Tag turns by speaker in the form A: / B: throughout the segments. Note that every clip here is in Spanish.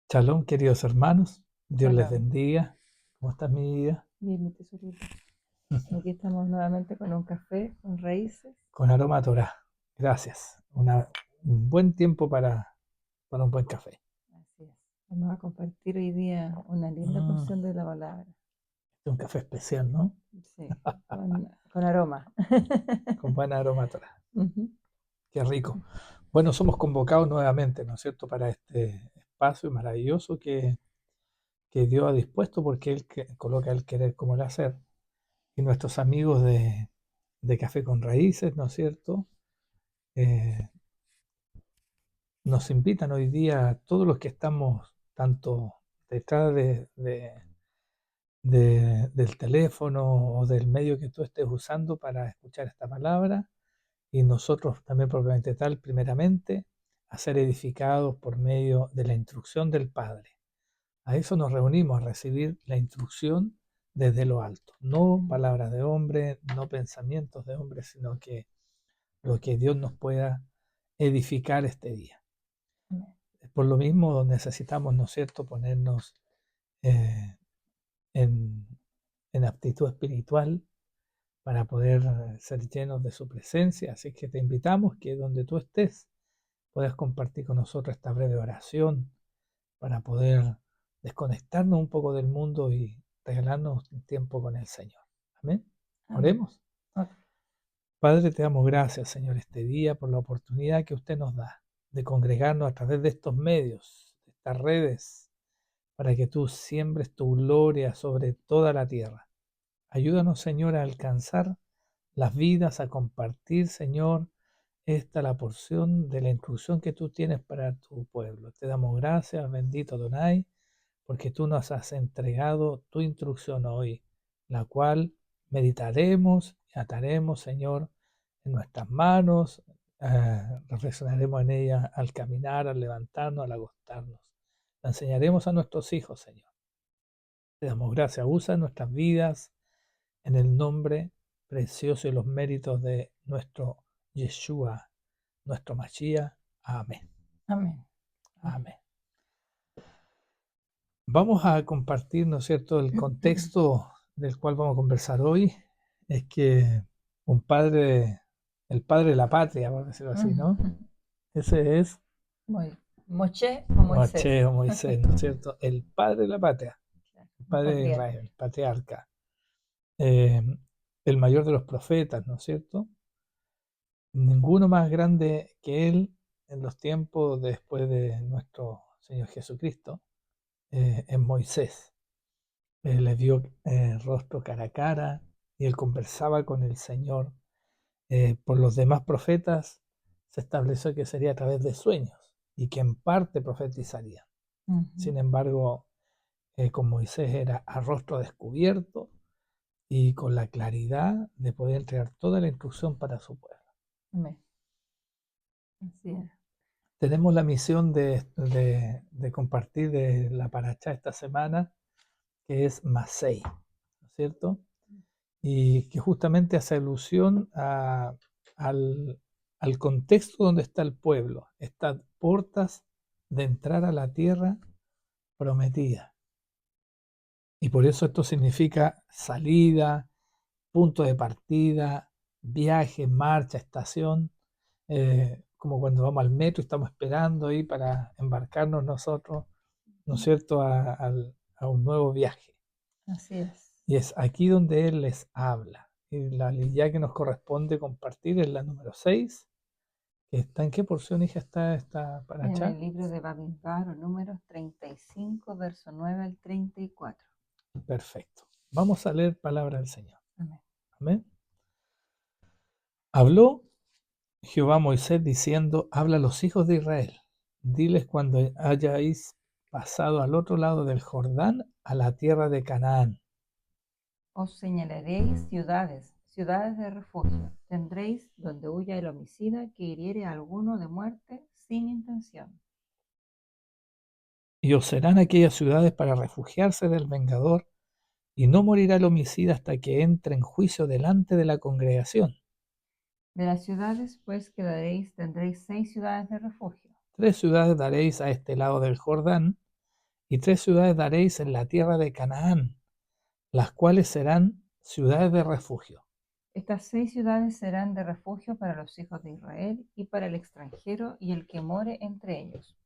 A: Shalom, queridos hermanos. Dios les
B: Shalom.
A: bendiga. ¿Cómo está mi vida?
B: Bien, mi tesorito. Aquí estamos nuevamente con un café con raíces.
A: Con aroma a Torah. Gracias. Un buen tiempo para un buen café.
B: Así es. Vamos a compartir hoy día una linda
A: Mm,
B: porción de la palabra.
A: es un café especial, ¿no?
B: Sí, con aroma.
A: Con buen aroma a Torah.
B: Ujú.
A: Qué rico. Bueno, somos convocados nuevamente, ¿no es cierto?, para este espacio maravilloso que Dios ha dispuesto porque Él coloca el querer como el hacer. Y nuestros amigos de Café con Raíces, ¿no es cierto?, Eh, nos invitan hoy día a todos los que estamos tanto detrás del teléfono o del medio que tú estés usando para escuchar esta palabra y nosotros también propiamente tal, primeramente, a ser edificados por medio de la instrucción del Padre. A eso nos reunimos, a recibir la instrucción desde lo alto, no palabras de hombre, no pensamientos de hombre, sino que lo que Dios nos pueda edificar este día. Por lo mismo necesitamos, ¿no es cierto?, ponernos eh, en, en aptitud espiritual para poder ser llenos de su presencia. Así que te invitamos que donde tú estés puedas compartir con nosotros esta breve oración para poder desconectarnos un poco del mundo y regalarnos un tiempo con el Señor. Amén.
B: Amén.
A: Oremos.
B: Ok.
A: Padre, te damos gracias, Señor, este día por la oportunidad que usted nos da de congregarnos a través de estos medios, de estas redes, para que tú siembres tu gloria sobre toda la tierra. Ayúdanos, Señor, a alcanzar las vidas, a compartir, Señor, esta la porción de la instrucción que tú tienes para tu pueblo. Te damos gracias, bendito Adonai, porque tú nos has entregado tu instrucción hoy, la cual meditaremos y ataremos, Señor, en nuestras manos, reflexionaremos en ella al caminar, al levantarnos, al acostarnos. La enseñaremos a nuestros hijos, Señor. Te damos gracias, usa nuestras vidas en el nombre precioso y los méritos de nuestro Yeshua, nuestro Mashiach. Amén.
B: Amén.
A: Amén. Vamos a compartir, ¿no es cierto?, el contexto del cual vamos a conversar hoy. Es que un padre, el padre de la patria, por decirlo así, ¿no? Ese es
B: Moisés o Moisés.
A: Moisés o Moisés, ¿no es cierto? El padre de la patria, el
B: Un
A: padre de
B: patriarca.
A: Israel, el patriarca, eh, el mayor de los profetas, ¿no es cierto? Ninguno más grande que él en los tiempos después de nuestro Señor Jesucristo, es Moisés. Le dio rostro cara a cara y él conversaba con el Señor. Por los demás profetas se estableció que sería a través de sueños y que en parte profetizaría.
B: Ujú.
A: Sin embargo, con Moisés era a rostro descubierto y con la claridad de poder entregar toda la instrucción para su pueblo.
B: Amén. Así es.
A: Tenemos la misión de compartir de la paracha esta semana, que es Masei, ¿no es cierto? Y que justamente hace alusión al, al contexto donde está el pueblo, estas puertas de entrar a la tierra prometida. Y por eso esto significa salida, punto de partida, viaje, marcha, estación, como cuando vamos al metro y estamos esperando ahí para embarcarnos nosotros, ¿no es cierto?, a un nuevo viaje.
B: Así es.
A: Y es aquí donde Él les habla. Y la línea que nos corresponde compartir es la número 6, que está en qué porción, hija, está esta para
B: En
A: allá.
B: el libro de Bamidbar, números 35, verso 9 al 34.
A: Perfecto. Vamos a leer palabra del Señor.
B: Amén.
A: Amén. Habló Jehová a Moisés diciendo: habla a los hijos de Israel, diles cuando hayáis pasado al otro lado del Jordán, a la tierra de Canaán.
B: Os señalaréis ciudades, ciudades de refugio. Tendréis donde huya el homicida que hiriere a alguno de muerte sin intención.
A: Y os serán aquellas ciudades para refugiarse del vengador, y no morirá el homicida hasta que entre en juicio delante de la congregación.
B: De las ciudades, pues, tendréis 6 ciudades de refugio.
A: 3 ciudades daréis a este lado del Jordán, y 3 ciudades daréis en la tierra de Canaán, las cuales serán ciudades de refugio.
B: Estas 6 ciudades serán de refugio para los hijos de Israel y para el extranjero y el que more entre ellos,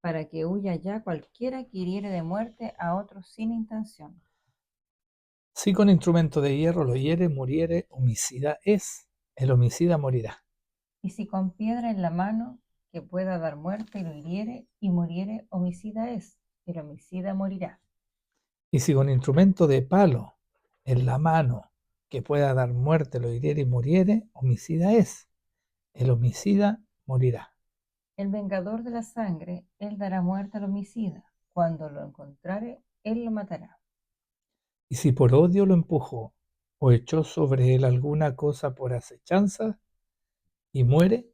B: para que huya ya cualquiera que hiriere de muerte a otro sin intención.
A: Si con instrumento de hierro lo hiere, muriere, homicida es, el homicida morirá.
B: Y si con piedra en la mano que pueda dar muerte y lo hiriere y muriere, homicida es, el homicida morirá.
A: Y si con instrumento de palo en la mano que pueda dar muerte lo hiriere y muriere, homicida es, el homicida morirá.
B: El vengador de la sangre, él dará muerte al homicida. Cuando lo encontrare, él lo matará.
A: Y si por odio lo empujó o echó sobre él alguna cosa por acechanza y muere,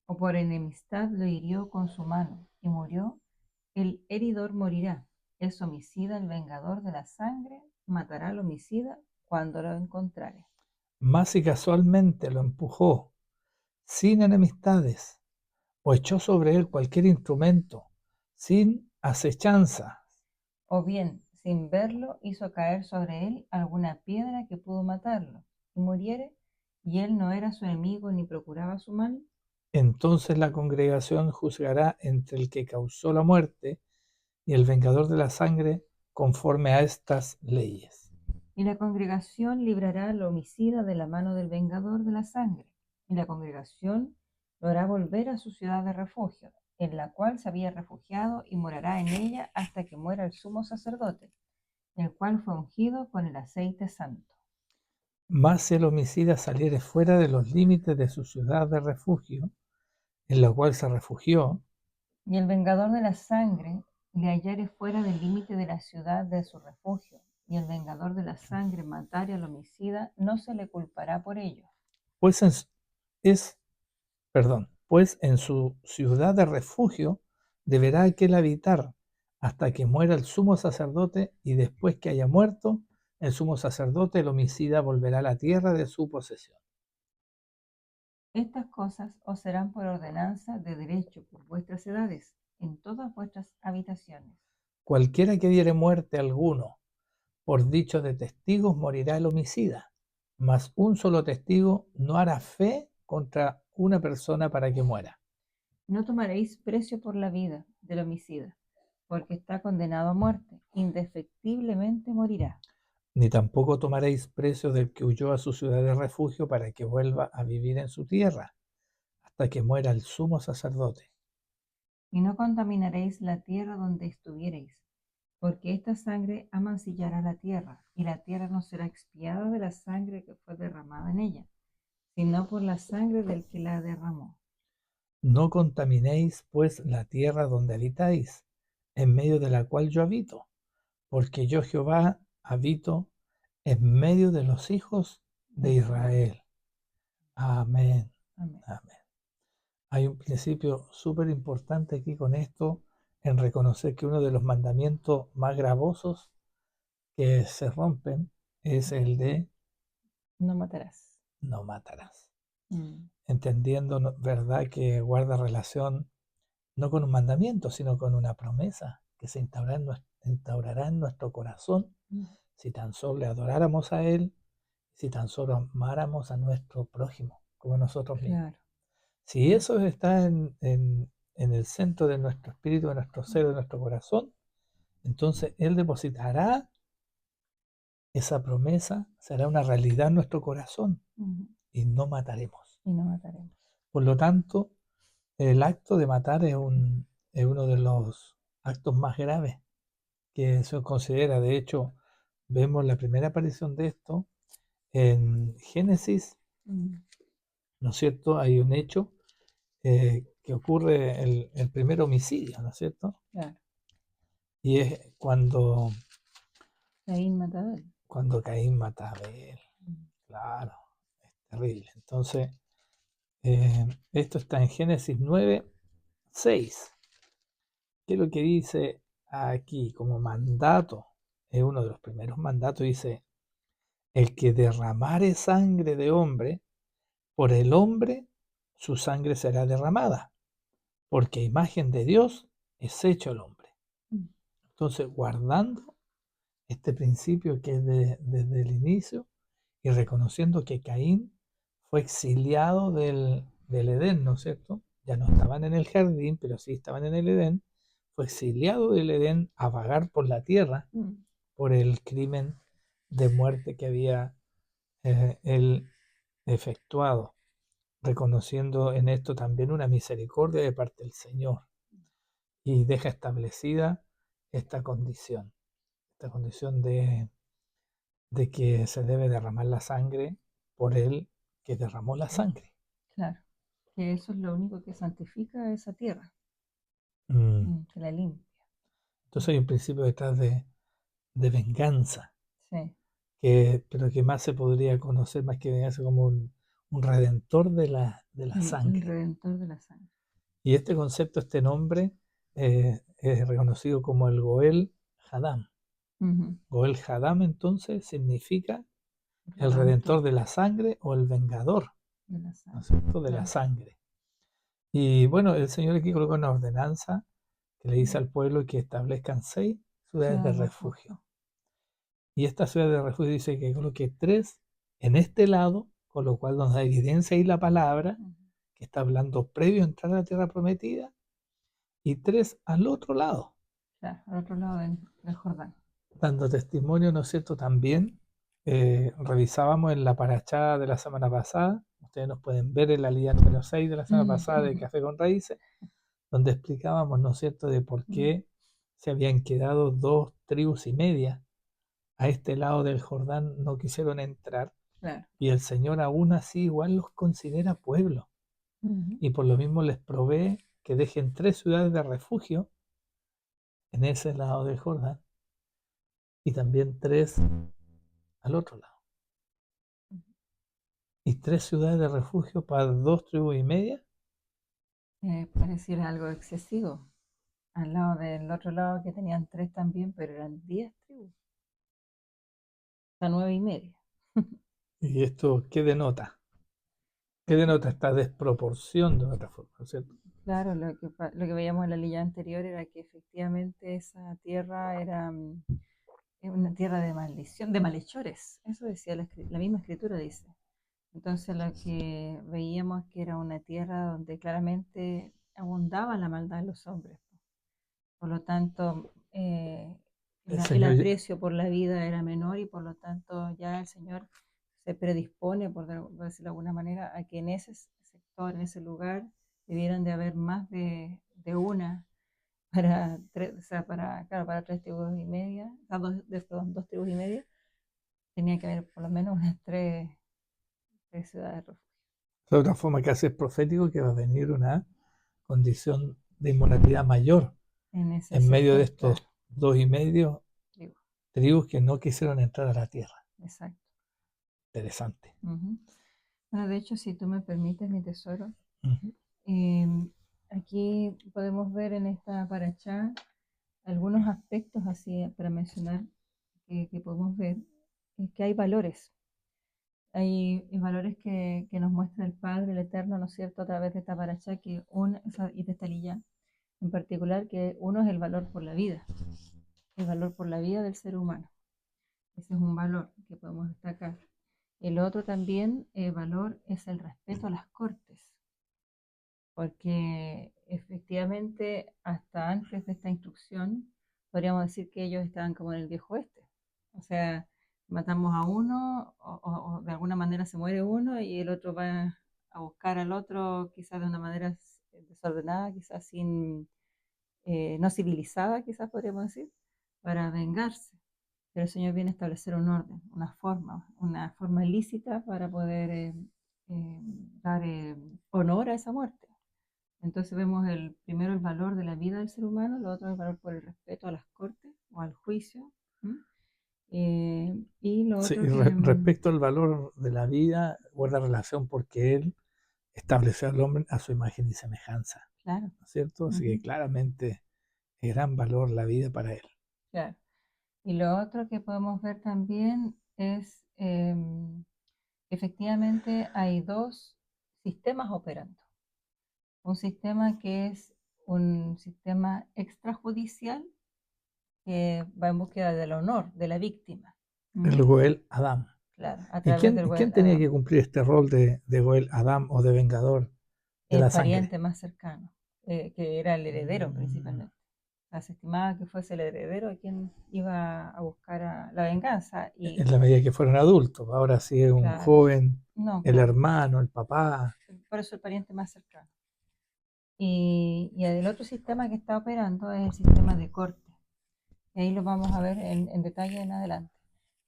B: O por enemistad lo hirió con su mano y murió, el heridor morirá. Es homicida el vengador de la sangre, matará al homicida cuando lo encontrare.
A: más si casualmente lo empujó sin enemistades o echó sobre él cualquier instrumento sin acechanza,
B: O bien, sin verlo, hizo caer sobre él alguna piedra que pudo matarlo, y muriere, y él no era su enemigo ni procuraba su mal,
A: entonces la congregación juzgará entre el que causó la muerte y el vengador de la sangre conforme a estas leyes.
B: y la congregación librará al homicida de la mano del vengador de la sangre, y la congregación lo hará volver a su ciudad de refugio, en la cual se había refugiado, y morará en ella hasta que muera el sumo sacerdote, el cual fue ungido con el aceite santo.
A: Mas si el homicida saliere fuera de los límites de su ciudad de refugio, en la cual se refugió,
B: Y el vengador de la sangre le hallare fuera del límite de la ciudad de su refugio, y el vengador de la sangre matare al homicida, no se le culpará por ello.
A: pues es, pues en su ciudad de refugio deberá aquel habitar hasta que muera el sumo sacerdote, y después que haya muerto el sumo sacerdote, el homicida volverá a la tierra de su posesión.
B: Estas cosas os serán por ordenanza de derecho por vuestras edades, en todas vuestras habitaciones.
A: Cualquiera que diere muerte a alguno por dicho de testigos morirá el homicida, mas un solo testigo no hará fe contra una persona para que muera.
B: No tomaréis precio por la vida del homicida, porque está condenado a muerte, indefectiblemente morirá.
A: Ni tampoco tomaréis precio del que huyó a su ciudad de refugio para que vuelva a vivir en su tierra, hasta que muera el sumo sacerdote.
B: Y no contaminaréis la tierra donde estuviereis, porque esta sangre amancillará la tierra, y la tierra no será expiada de la sangre que fue derramada en ella, sino por la sangre del que la derramó.
A: No contaminéis, pues, la tierra donde habitáis, en medio de la cual yo habito, porque yo Jehová habito en medio de los hijos de Israel. Amén.
B: Amén.
A: Amén. Hay un principio súper importante aquí con esto, en reconocer que uno de los mandamientos más gravosos que se rompen es el de
B: No matarás.
A: no matarás.
B: Mm.
A: Entendiendo, ¿verdad?, que guarda relación no con un mandamiento, sino con una promesa que se instaurará en nuestro corazón
B: Mm.
A: si tan solo le adoráramos a Él, si tan solo amáramos a nuestro prójimo como nosotros mismos.
B: Claro.
A: Si eso está en el centro de nuestro espíritu, de nuestro ser, de nuestro corazón, entonces Él depositará esa promesa, será una realidad en nuestro corazón
B: Mm.
A: y no mataremos.
B: Y no mataremos.
A: Por lo tanto, el acto de matar es uno de los actos más graves que se considera. De hecho, vemos la primera aparición de esto en Génesis,
B: Mm.
A: ¿no es cierto? Hay un hecho que ocurre el primer homicidio, ¿no es cierto?
B: Claro.
A: Y es
B: Caín mata a Abel.
A: cuando Caín mata a Abel.
B: Mm.
A: Claro, es terrible. Entonces, esto está en Génesis 9:6. ¿Qué es lo que dice aquí como mandato? Es uno de los primeros mandatos. Dice: el que derramare sangre de hombre, por el hombre su sangre será derramada, porque a imagen de Dios es hecho el hombre.
B: Mm.
A: Entonces, guardando este principio que es desde el inicio y reconociendo que Caín fue exiliado del Edén, ¿no es cierto? Ya no estaban en el jardín, pero sí estaban en el Edén. Fue exiliado del Edén a vagar por la tierra
B: Mm.
A: por el crimen de muerte que había él efectuado, reconociendo en esto también una misericordia de parte del Señor y deja establecida esta condición de que se debe derramar la sangre por el que derramó la sangre.
B: Claro, que eso es lo único que santifica esa tierra, que la limpia.
A: Entonces hay un principio detrás de venganza,
B: Sí,
A: pero que más se podría conocer más que venganza como un redentor de la
B: un
A: sangre.
B: redentor de la sangre.
A: Y este concepto, este nombre, es reconocido como el Goel Hadam.
B: Ujú.
A: Goel Hadam entonces significa el
B: Redentor
A: redentor de la sangre o el vengador,
B: de la
A: ¿no es
B: sangre.
A: cierto? De la
B: Claro.
A: sangre. Y bueno, el Señor aquí colocó una ordenanza que le dice al pueblo que establezcan 6 ciudades
B: Ciudad
A: de
B: de refugio.
A: refugio. Y esta ciudad de refugio dice que coloque 3 en este lado, con lo cual nos da evidencia ahí la palabra,
B: Ujú.
A: que está hablando previo a entrar a la tierra prometida, y 3 al otro lado,
B: Claro, al otro lado del Jordán.
A: dando testimonio, ¿no es cierto? También revisábamos en la parachá de la semana pasada, ustedes nos pueden ver en la línea número 6 de la semana pasada de Café con Raíces, donde explicábamos, ¿no es cierto?, de por qué se habían quedado 2 tribus y media a este lado del Jordán, no quisieron entrar,
B: Claro.
A: y el Señor aún así igual los considera pueblo,
B: Ujú.
A: y por lo mismo les provee que dejen 3 ciudades de refugio en ese lado del Jordán, y también 3 al otro lado. Y 3 ciudades de refugio para 2 tribus y media.
B: Pareciera algo excesivo. Al lado del otro lado que tenían 3 también, pero eran 10 tribus. Hasta 9 y media.
A: ¿Y esto qué denota? ¿Qué denota esta desproporción de otra forma, ¿no es cierto?
B: Claro, lo que veíamos en la línea anterior era que efectivamente esa tierra era una tierra de maldición, de malhechores. Eso decía la misma escritura, dice. Entonces lo que veíamos que era una tierra donde claramente abundaba la maldad de los hombres. Por lo tanto,
A: El
B: el
A: Señor,
B: aprecio por la vida era menor y por lo tanto ya el Señor se predispone, por decirlo de alguna manera, a que en ese sector, en ese lugar, debieran de haber más de una para tres, o sea, claro, para 3 tribus y media, perdón, 2 tribus y media, tenía que haber por lo menos unas tres ciudades de refugio
A: de otra forma que hace es profético que va a venir una condición de inmoralidad mayor
B: en ese
A: en medio de
B: sector, claro,
A: estos 2 y medio
B: tribu,
A: tribus que no quisieron entrar a la tierra.
B: exacto.
A: Interesante.
B: Ujú. Bueno, de hecho, si tú me permites, mi tesoro,
A: Ujú.
B: Em, aquí podemos ver en esta paracha algunos aspectos así para mencionar que podemos ver, es que hay valores. Hay valores que nos muestra el Padre, el Eterno, ¿no es cierto?, a través de esta paracha y de esta lilla en particular, que uno es el valor por la vida del ser humano. Ese es un valor que podemos destacar. El otro también valor es el respeto a las cortes, porque efectivamente hasta antes de esta instrucción podríamos decir que ellos estaban como en el viejo oeste. O sea, matamos a uno o de alguna manera se muere uno y el otro va a buscar al otro quizás de una manera desordenada, quizás no civilizada, quizás podríamos decir, para vengarse. Pero el Señor viene a establecer un orden, una forma lícita para poder eh, dar honor a esa muerte. Entonces vemos primero el valor de la vida del ser humano, lo otro el valor por el respeto a las cortes o al juicio. ¿M? Y lo
A: Sí,
B: otro
A: y
B: que,
A: respecto al valor de la vida, guarda relación porque Él estableció al hombre a su imagen y semejanza,
B: claro,
A: ¿no es cierto? Así que
B: ujú,
A: claramente es gran valor la vida para Él.
B: claro. Y lo otro que podemos ver también es efectivamente hay dos sistemas operando. Un sistema que es un sistema extrajudicial que va en búsqueda del honor de la víctima.
A: El Goel Adam.
B: Claro, a
A: ¿Y
B: través del
A: quién
B: Goel
A: tenía que
B: Adam,
A: cumplir este rol de Goel Adam o de vengador de
B: el
A: la sangre?
B: pariente más cercano, que era el heredero
A: Mm.
B: principalmente. O sea, se estimaba que fuese el heredero quien iba a buscar la venganza y,
A: En la medida que fueron adultos. Ahora sí es un
B: claro,
A: joven,
B: no,
A: el
B: claro,
A: hermano, el papá.
B: por eso el pariente más cercano. Y el otro sistema que está operando es el sistema de corte. Y ahí lo vamos a ver en detalle en adelante.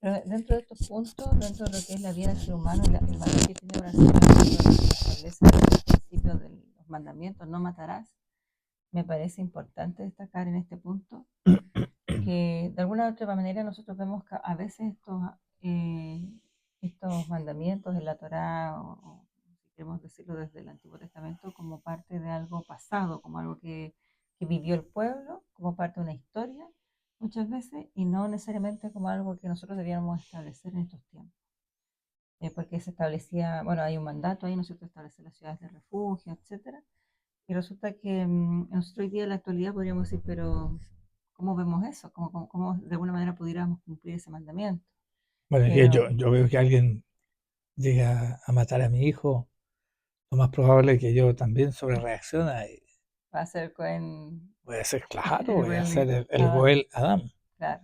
B: Pero dentro de estos puntos, dentro de lo que es la vida del ser humano, el valor que tiene una señora cuando establece el principio de los mandamientos, no matarás, me parece importante destacar en este punto que de alguna u otra manera nosotros vemos que a veces eh, estos mandamientos en la Torá, o si queremos decirlo desde el Antiguo Testamento, como parte de algo pasado, como algo que vivió el pueblo, como parte de una historia, muchas veces, y no necesariamente como algo que nosotros debíamos establecer en estos tiempos. Porque se establecía, bueno, hay un mandato ahí, ¿no es cierto?, establecer las ciudades de refugio, etcétera. Y resulta que nosotros hoy día en la actualidad podríamos decir, pero ¿cómo vemos eso? ¿Cómo de alguna manera pudiéramos cumplir ese mandamiento?
A: Bueno, que
B: Pero
A: yo veo que alguien llega a matar a mi hijo, lo más probable es que yo también sobre reacciona y
B: va a ser con
A: voy a ser claro,
B: el
A: voy a
B: buen
A: ser el
B: Adán,
A: Goel Adam.
B: claro.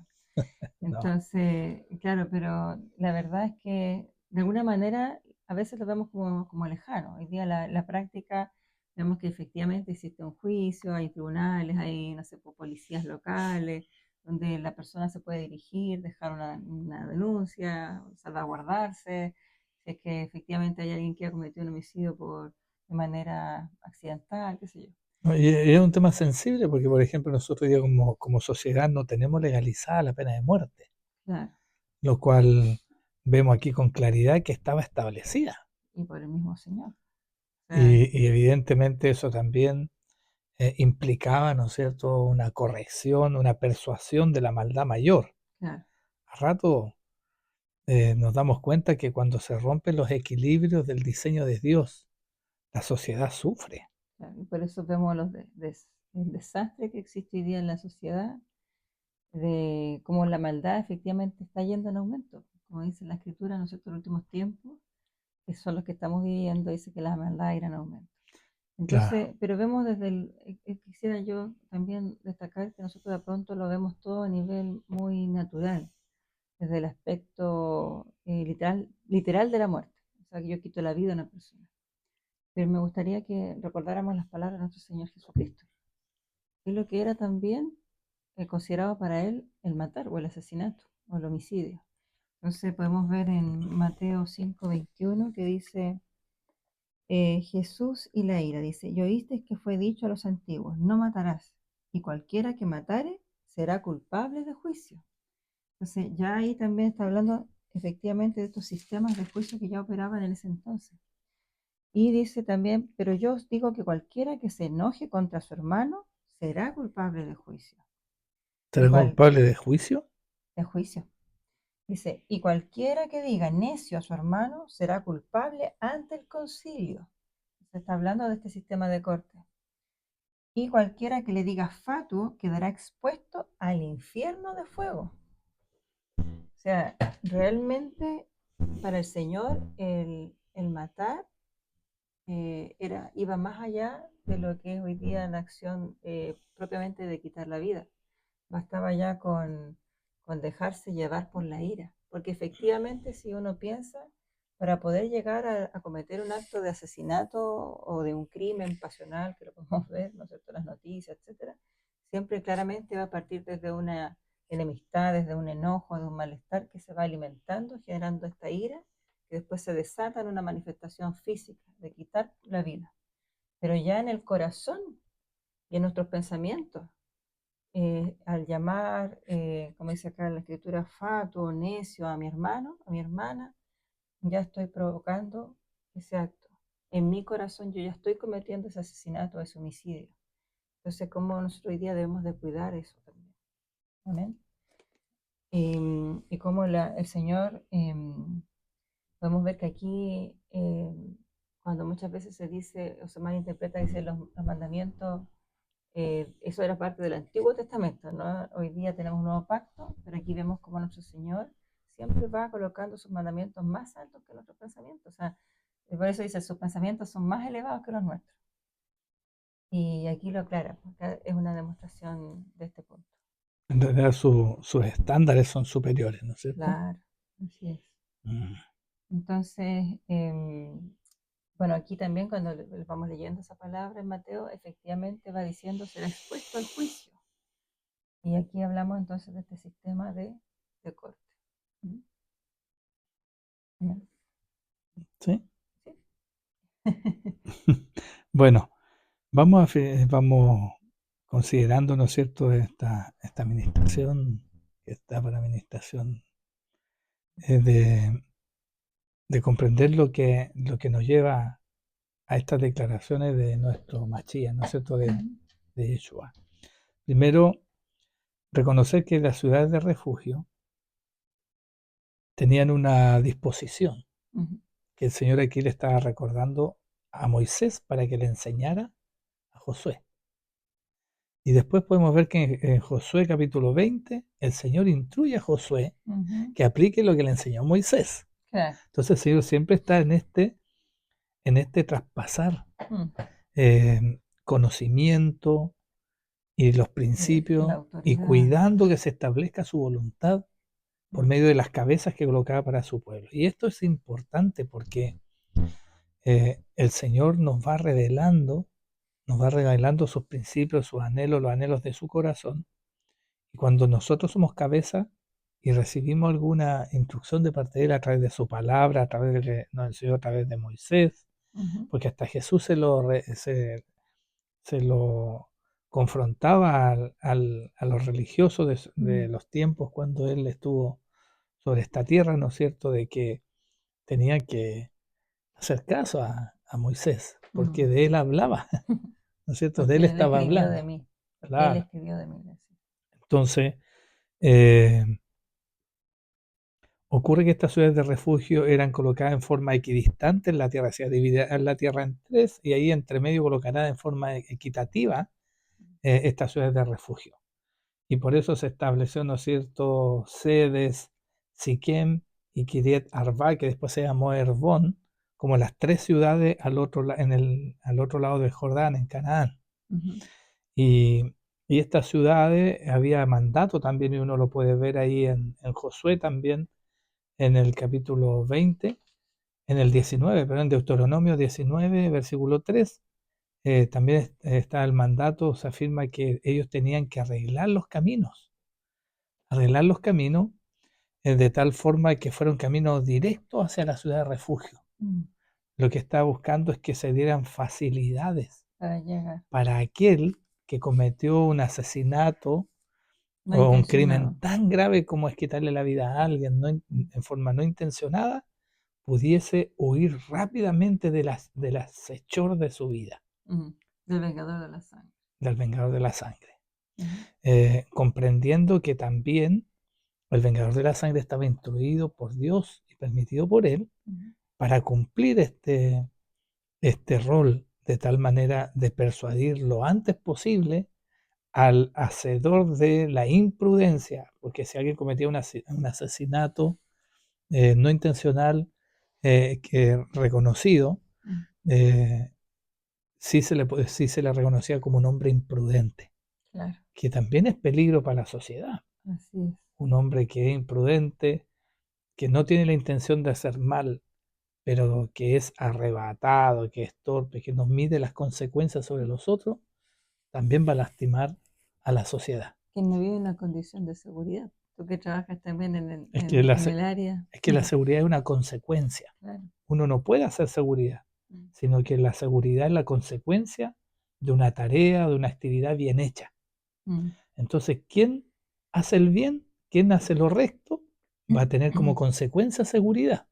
A: No,
B: Entonces, claro, pero la verdad es que de alguna manera a veces lo vemos como lejano. Hoy día la práctica vemos que efectivamente existe un juicio, hay tribunales, hay, no sé, policías locales, donde la persona se puede dirigir, dejar una denuncia, salvaguardarse, si es que efectivamente hay alguien que ha cometido un homicidio de manera accidental, qué sé yo.
A: no, y es un tema sensible porque, por ejemplo, nosotros ya como sociedad no tenemos legalizada la pena de muerte,
B: Claro,
A: lo cual vemos aquí con claridad que estaba establecida.
B: y por el mismo Señor. O sea,
A: Y evidentemente eso también implicaba, ¿no es cierto?, una corrección, una persuasión de la maldad mayor.
B: claro.
A: A rato nos damos cuenta que cuando se rompen los equilibrios del diseño de Dios, la sociedad sufre.
B: Claro, y por eso vemos el desastre que existe hoy día en la sociedad, de cómo la maldad efectivamente está yendo en aumento. Como dice la escritura, ¿no es cierto?, en los últimos tiempos, que son los que estamos viviendo, dice que la maldad irá en aumento.
A: Claro.
B: Entonces, pero vemos quisiera yo también destacar que nosotros de pronto lo vemos todo a nivel muy natural, desde el aspecto literal de la muerte. O sea, que yo quito la vida de una persona. Pero me gustaría que recordáramos las palabras de nuestro Señor Jesucristo, que es lo que era también considerado para él el matar o el asesinato o el homicidio. Entonces podemos ver en Mateo 5:21 que dice Jesús y la ira, dice, y oísteis que fue dicho a los antiguos, no matarás, y cualquiera que matare será culpable de juicio. Entonces ya ahí también está hablando efectivamente de estos sistemas de juicio que ya operaban en ese entonces. Y dice también, pero yo os digo que cualquiera que se enoje contra su hermano será culpable de juicio. Y
A: ¿Será culpable de juicio?
B: de juicio. Dice, y cualquiera que diga necio a su hermano será culpable ante el concilio. Se está hablando de este sistema de corte. Y cualquiera que le diga fatuo quedará expuesto al infierno de fuego. O sea, realmente para el Señor el matar iba más allá de lo que es hoy día la acción propiamente de quitar la vida. Bastaba ya con dejarse llevar por la ira, porque efectivamente si uno piensa, para poder llegar a cometer un acto de asesinato o de un crimen pasional, que lo podemos ver, ¿no es cierto?, en las noticias, etcétera, siempre claramente va a partir desde una enemistad, desde un enojo, de un malestar que se va alimentando, generando esta ira, que después se desata en una manifestación física de quitar la vida. Pero ya en el corazón y en nuestros pensamientos, al llamar, como dice acá en la escritura, fatuo, necio a mi hermano, a mi hermana, ya estoy provocando ese acto. En mi corazón yo ya estoy cometiendo ese asesinato, ese homicidio. Entonces, ¿cómo nosotros hoy día debemos de cuidar eso también? Amén. Y cómo el Señor, podemos ver que aquí, cuando muchas veces se dice o se malinterpreta, dice los mandamientos Eso era parte del Antiguo Testamento, ¿no? Hoy día tenemos un nuevo pacto, pero aquí vemos cómo nuestro Señor siempre va colocando sus mandamientos más altos que nuestros pensamientos. O sea, por eso dice, sus pensamientos son más elevados que los nuestros. Y aquí lo aclara, porque es una demostración de este punto.
A: En realidad sus estándares son superiores, ¿no es cierto?
B: Claro, así es.
A: Mm.
B: Entonces, bueno, aquí también cuando vamos leyendo esa palabra en Mateo, efectivamente va diciendo será expuesto al juicio. Y aquí hablamos entonces de este sistema de corte. ¿Mm? ¿Mm?
A: ¿Sí?
B: ¿Sí?
A: Bueno, vamos considerando, ¿no es cierto?, esta administración, que está para administración, de, de comprender lo que nos lleva a estas declaraciones de nuestro Machías, ¿no es cierto?,
B: Ujú,
A: de Yeshua. Primero, reconocer que las ciudades de refugio tenían una disposición,
B: ujú,
A: que el Señor aquí le estaba recordando a Moisés para que le enseñara a Josué. Y después podemos ver que en Josué capítulo 20, el Señor instruye a Josué
B: ujú.
A: que aplique lo que le enseñó Moisés.
B: Claro.
A: Entonces el Señor siempre está en este traspasar
B: Mm.
A: conocimiento y los
B: Y la
A: principios y
B: autoridad.
A: cuidando que se establezca su voluntad por medio de las cabezas que colocaba para su pueblo. Y esto es importante porque el Señor nos va revelando sus principios, sus anhelos, los anhelos de su corazón. Y cuando nosotros somos cabeza y recibimos alguna instrucción de parte de Él a través de su palabra, a través de, nos enseñó a través de Moisés,
B: Ujú,
A: porque hasta Jesús se lo confrontaba a los religiosos de
B: mm,
A: los tiempos cuando Él estuvo sobre esta tierra, ¿no es cierto?, de que tenían que hacer caso a Moisés, porque
B: mm.
A: de Él hablaba, ¿no es cierto?, de Él
B: Porque Él
A: estaba
B: escribió de
A: hablando.
B: mí. Porque Él
A: Claro.
B: escribió de mí. Así.
A: Entonces, eh, ocurre que estas ciudades de refugio eran colocadas en forma equidistante en la tierra, se dividía la tierra en tres y ahí entre medio colocará en forma equitativa estas ciudades de refugio. Y por eso se estableció, ¿no es cierto?, Sedes, Siquem y Kiriet Arba, que después se llamó Herbón, como las tres ciudades al otro lado del Jordán, en Canaán.
B: Ujú,
A: Y, y estas ciudades había mandato también, y uno lo puede ver ahí en Josué también, en el capítulo 20, en el 19, perdón, en Deuteronomio 19, versículo 3, también está el mandato, se afirma que ellos tenían que arreglar los caminos de tal forma que fuera un camino directo hacia la ciudad de refugio.
B: mm.
A: Lo que estaba buscando es que se dieran facilidades
B: Para llegar.
A: para aquel que cometió un asesinato
B: No
A: o un crimen
B: intencionado.
A: tan grave como es quitarle la vida a alguien en forma no intencionada, pudiese huir rápidamente del acechor de su vida,
B: Ujú. Del vengador de la sangre.
A: del vengador de la sangre.
B: Ujú,
A: Comprendiendo que también el vengador de la sangre estaba instruido por Dios y permitido por él
B: ujú,
A: para cumplir este rol de tal manera de persuadir lo antes posible al hacedor de la imprudencia, porque si alguien cometía un asesinato no intencional, que reconocido,
B: mm.
A: eh, sí se le reconocía como un hombre imprudente,
B: Claro.
A: que también es peligro para la sociedad.
B: Así es.
A: Un hombre que es imprudente, que no tiene la intención de hacer mal, pero que es arrebatado, que es torpe, que no mide las consecuencias sobre los otros, también va a lastimar a la sociedad.
B: Que no vive en una condición de seguridad. Tú que trabajas también en el,
A: Es que
B: en el área.
A: la seguridad es una consecuencia.
B: Claro.
A: Uno no puede hacer seguridad,
B: Mm,
A: sino que la seguridad es la consecuencia de una tarea, de una actividad bien hecha.
B: mm.
A: Entonces, quien hace el bien, quien hace lo recto, va a tener como consecuencia seguridad.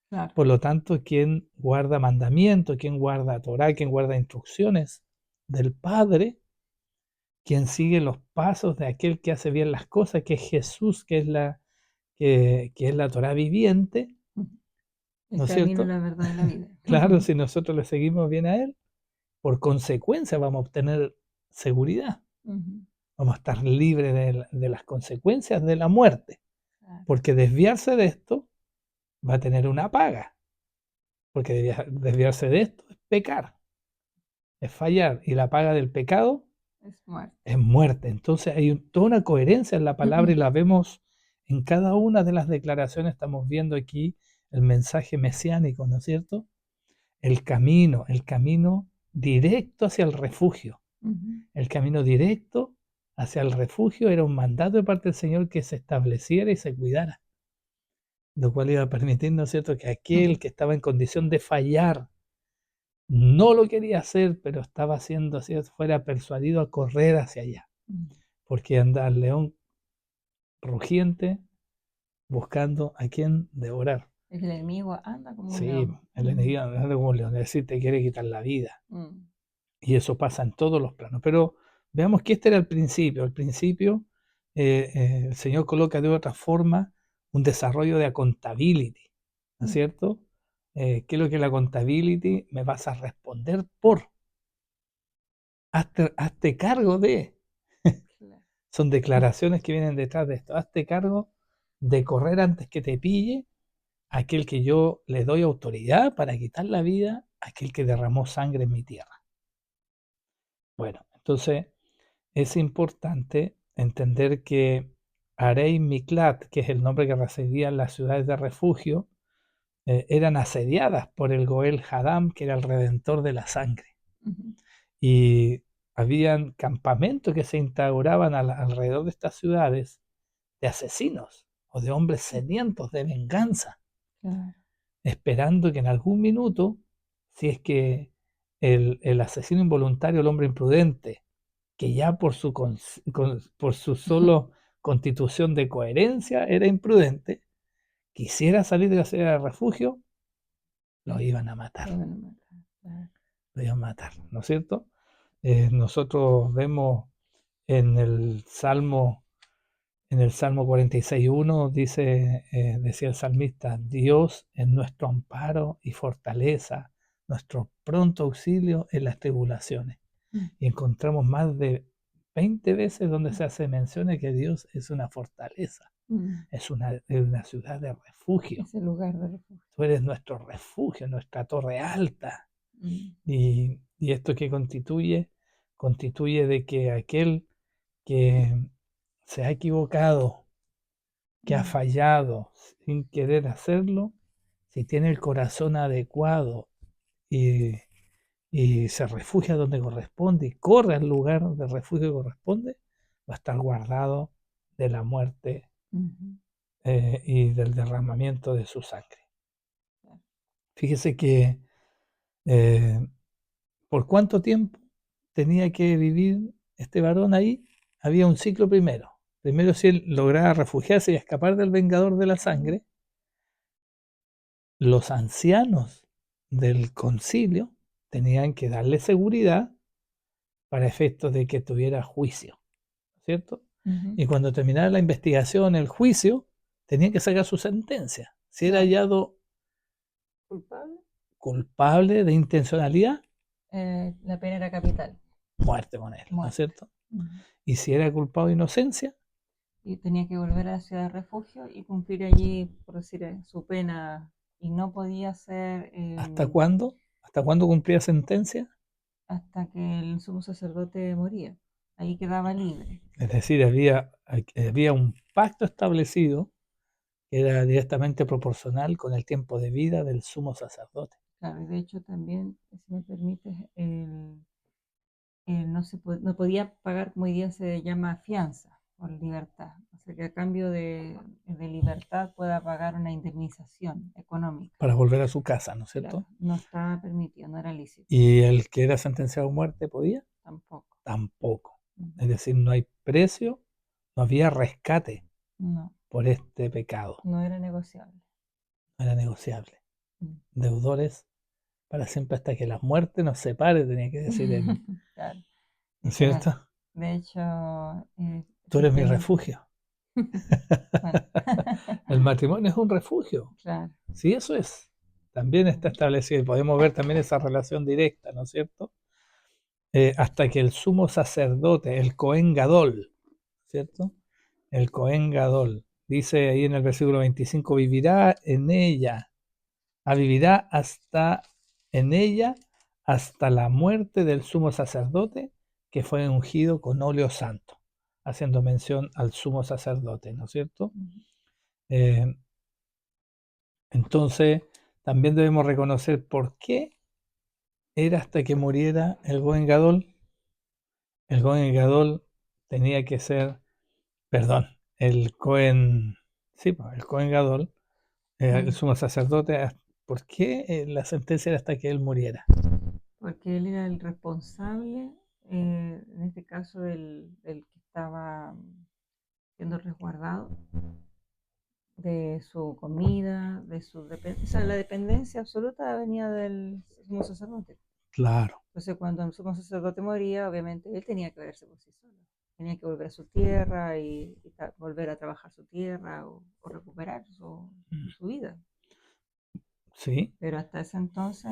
B: Claro.
A: Por lo tanto, quien guarda mandamientos, quien guarda Torah, quien guarda instrucciones del Padre, quien sigue los pasos de aquel que hace bien las cosas, que es Jesús, que es la Torah viviente,
B: Ujú. El
A: ¿no es
B: camino,
A: cierto?
B: la verdad y la vida.
A: Claro, si nosotros le seguimos bien a Él, por consecuencia vamos a obtener seguridad.
B: Ujú.
A: Vamos a estar libres de las consecuencias de la muerte.
B: Claro.
A: Porque desviarse de esto va a tener una paga. Porque desviarse de esto es pecar, es fallar. Y la paga del pecado
B: Es muerte.
A: es muerte. Entonces hay toda una coherencia en la palabra y la vemos en cada una de las declaraciones. Estamos viendo aquí el mensaje mesiánico, ¿no es cierto? El camino directo hacia el refugio.
B: Ujú.
A: El camino directo hacia el refugio era un mandato de parte del Señor que se estableciera y se cuidara, lo cual iba a permitir, ¿no es cierto?, que aquel que estaba en condición de fallar no lo quería hacer, pero estaba haciendo así, fuera persuadido a correr hacia allá,
B: Mm.
A: porque anda el león rugiente buscando a quien devorar.
B: El enemigo anda como un
A: Sí,
B: león.
A: el enemigo anda como un león, es decir, te quiere quitar la vida.
B: Mm.
A: Y eso pasa en todos los planos. Pero veamos que este era el principio. Al principio, el Señor coloca de otra forma un desarrollo de accountability, ¿no es
B: Mm.
A: cierto? ¿Qué es lo que es la accountability? Me vas a responder por. Hazte cargo de.
B: Claro.
A: Son declaraciones que vienen detrás de esto. Hazte cargo de correr antes que te pille aquel que yo le doy autoridad para quitar la vida, aquel que derramó sangre en mi tierra. Bueno, entonces es importante entender que Arei Miklat, que es el nombre que recibían las ciudades de refugio, eran asediadas por el Goel Hadam, que era el redentor de la sangre.
B: Ujú.
A: Y habían campamentos que se instauraban alrededor de estas ciudades de asesinos o de hombres sedientos de venganza,
B: Claro.
A: esperando que en algún minuto, si es que el asesino involuntario, el hombre imprudente, que ya por su solo constitución de coherencia era imprudente, quisiera salir de la ciudad de refugio, lo iban a matar,
B: Lo van a matar. Claro.
A: lo iban a matar, ¿no es cierto? Nosotros vemos en el Salmo, en el Salmo 46.1, decía el salmista, Dios es nuestro amparo y fortaleza, nuestro pronto auxilio en las tribulaciones.
B: Mm.
A: Y encontramos más de 20 veces donde se hace mención de que Dios es una fortaleza,
B: Mm.
A: es una ciudad de refugio.
B: Ese lugar de refugio.
A: Tú eres nuestro refugio, nuestra torre alta.
B: Mm.
A: Y esto que constituye de que aquel que se ha equivocado, que ha
B: Mm.
A: fallado sin querer hacerlo, si tiene el corazón adecuado y, y se refugia donde corresponde y corre al lugar de refugio que corresponde, va a estar guardado de la muerte
B: Ujú.
A: y del derramamiento de su sangre.
B: Claro.
A: Fíjese que ¿por cuánto tiempo tenía que vivir este varón ahí? Había un ciclo primero. Primero, si él lograba refugiarse y escapar del vengador de la sangre, los ancianos del concilio tenían que darle seguridad para efectos de que tuviera juicio, ¿cierto?
B: Ujú.
A: Y cuando terminara la investigación, el juicio, tenía que sacar su sentencia. Si era
B: Claro.
A: hallado
B: Culpable.
A: culpable de intencionalidad,
B: La pena era capital.
A: muerte con él, ¿no es
B: Muerte.
A: cierto?
B: Ujú.
A: Y si era culpado de inocencia,
B: Y tenía que volver a la ciudad de refugio y cumplir allí, por decir, su pena. Y no podía ser
A: ¿hasta cuándo? ¿Hasta cuándo cumplía sentencia?
B: hasta que el sumo sacerdote moría. Ahí quedaba libre.
A: Es decir, había un pacto establecido que era directamente proporcional con el tiempo de vida del sumo sacerdote.
B: Claro, y de hecho también, si me permites, no podía pagar, como hoy día se llama, fianza por libertad. O sea, que a cambio de libertad pueda pagar una indemnización económica.
A: Para volver a su casa, ¿no es
B: Claro,
A: cierto?
B: no estaba permitido, no era lícito.
A: Y el que era sentenciado a muerte podía,
B: Tampoco.
A: tampoco.
B: Ujú.
A: Es decir, no hay precio, no había rescate
B: No,
A: por este pecado,
B: no era negociable.
A: no era negociable.
B: Mm.
A: Deudores para siempre hasta que la muerte nos separe, tenía que decir él,
B: Claro,
A: ¿no es
B: literal.
A: cierto?
B: De hecho,
A: Tú eres mi
B: existen.
A: refugio.
B: Bueno,
A: El matrimonio es un refugio.
B: claro.
A: Sí, eso es. También está establecido y podemos ver también esa relación directa, ¿no es cierto? hasta que el sumo sacerdote, el Cohen Gadol, ¿cierto? El Cohen Gadol, dice ahí en el versículo 25, vivirá en ella, vivirá hasta en ella hasta la muerte del sumo sacerdote que fue ungido con óleo santo, haciendo mención al sumo sacerdote, ¿no es cierto? Eh, entonces, también debemos reconocer por qué era hasta que muriera el Cohen Gadol. El Cohen Gadol tenía que ser, perdón, el Cohen, sí, pues, el Cohen Gadol, el sumo sacerdote. ¿Por qué la sentencia era hasta que él muriera?
B: Porque él era el responsable, en este caso el que estaba siendo resguardado de su comida, de su o sea, la dependencia absoluta venía del sumo sacerdote.
A: Claro,
B: Entonces, cuando el sumo sacerdote moría, obviamente él tenía que verse por sí solo. Tenía que volver a su tierra y volver a trabajar su tierra o recuperar su vida.
A: sí.
B: Pero hasta ese entonces,